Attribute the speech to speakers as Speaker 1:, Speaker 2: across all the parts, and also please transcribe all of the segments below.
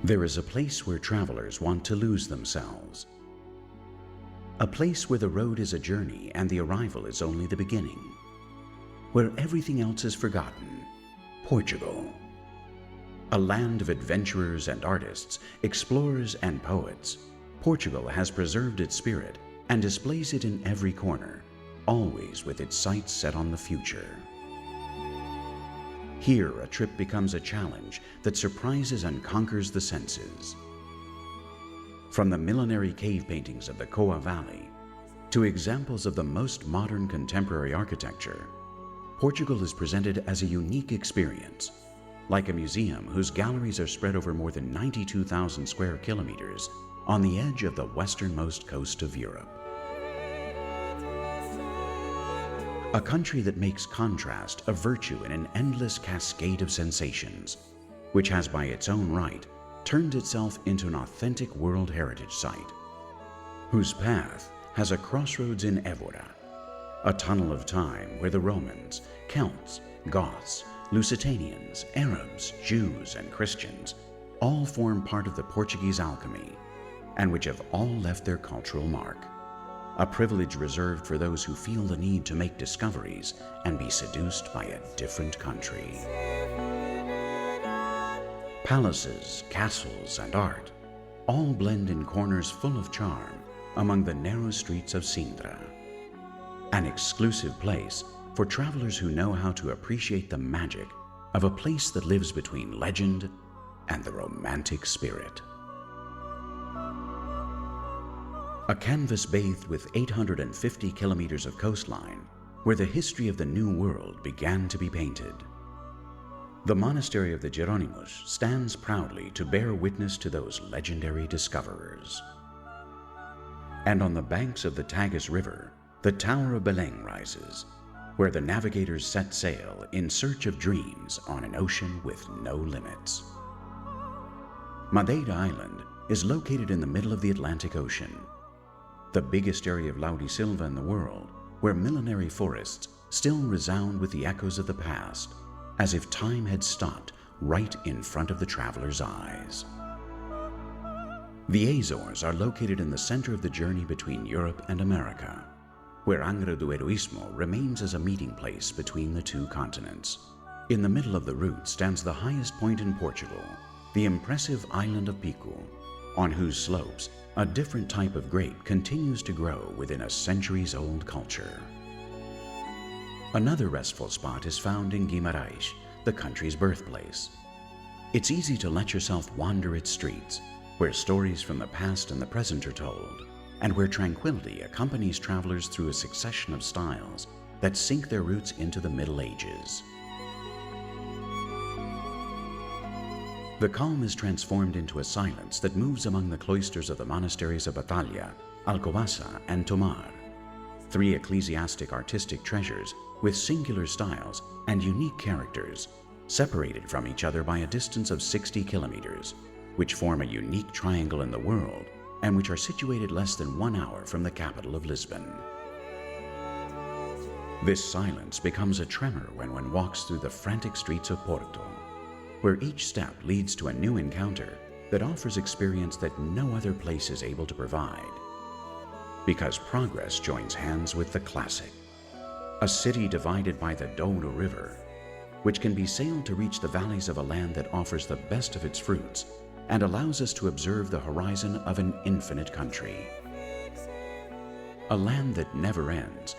Speaker 1: There is a place where travelers want to lose themselves. A place where the road is a journey and the arrival is only the beginning. Where everything else is forgotten. Portugal. A land of adventurers and artists, explorers and poets, Portugal has preserved its spirit and displays it in every corner, always with its sights set on the future. Here, a trip becomes a challenge that surprises and conquers the senses. From the millenary cave paintings of the Coa Valley to examples of the most modern contemporary architecture, Portugal is presented as a unique experience, like a museum whose galleries are spread over more than 92,000 square kilometers on the edge of the westernmost coast of Europe. A country that makes contrast a virtue in an endless cascade of sensations, which has by its own right turned itself into an authentic World Heritage Site, whose path has a crossroads in Évora, a tunnel of time where the Romans, Celts, Goths, Lusitanians, Arabs, Jews, and Christians all form part of the Portuguese alchemy, and which have all left their cultural mark. A privilege reserved for those who feel the need to make discoveries and be seduced by a different country. Palaces, castles, and art all blend in corners full of charm among the narrow streets of Sintra. An exclusive place for travelers who know how to appreciate the magic of a place that lives between legend and the romantic spirit. A canvas bathed with 850 kilometers of coastline, where the history of the New World began to be painted. The monastery of the Jerónimos stands proudly to bear witness to those legendary discoverers. And on the banks of the Tagus River, the Tower of Belém rises, where the navigators set sail in search of dreams on an ocean with no limits. Madeira Island is located in the middle of the Atlantic Ocean, the biggest area of Laurisilva in the world, where millenary forests still resound with the echoes of the past, as if time had stopped right in front of the traveler's eyes. The Azores are located in the center of the journey between Europe and America, where Angra do Heroísmo remains as a meeting place between the two continents. In the middle of the route stands the highest point in Portugal, the impressive island of Pico, on whose slopes a different type of grape continues to grow within a centuries-old culture. Another restful spot is found in Guimarães, the country's birthplace. It's easy to let yourself wander its streets, where stories from the past and the present are told, and where tranquility accompanies travelers through a succession of styles that sink their roots into the Middle Ages. The calm is transformed into a silence that moves among the cloisters of the monasteries of Batalha, Alcobaça, and Tomar, three ecclesiastic artistic treasures with singular styles and unique characters, separated from each other by a distance of 60 kilometers, which form a unique triangle in the world and which are situated less than 1 hour from the capital of Lisbon. This silence becomes a tremor when one walks through the frantic streets of Porto, where each step leads to a new encounter that offers experience that no other place is able to provide. Because progress joins hands with the classic. A city divided by the Douro River, which can be sailed to reach the valleys of a land that offers the best of its fruits and allows us to observe the horizon of an infinite country. A land that never ends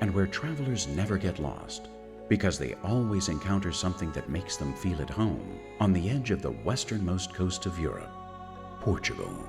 Speaker 1: and where travelers never get lost, because they always encounter something that makes them feel at home on the edge of the westernmost coast of Europe, Portugal.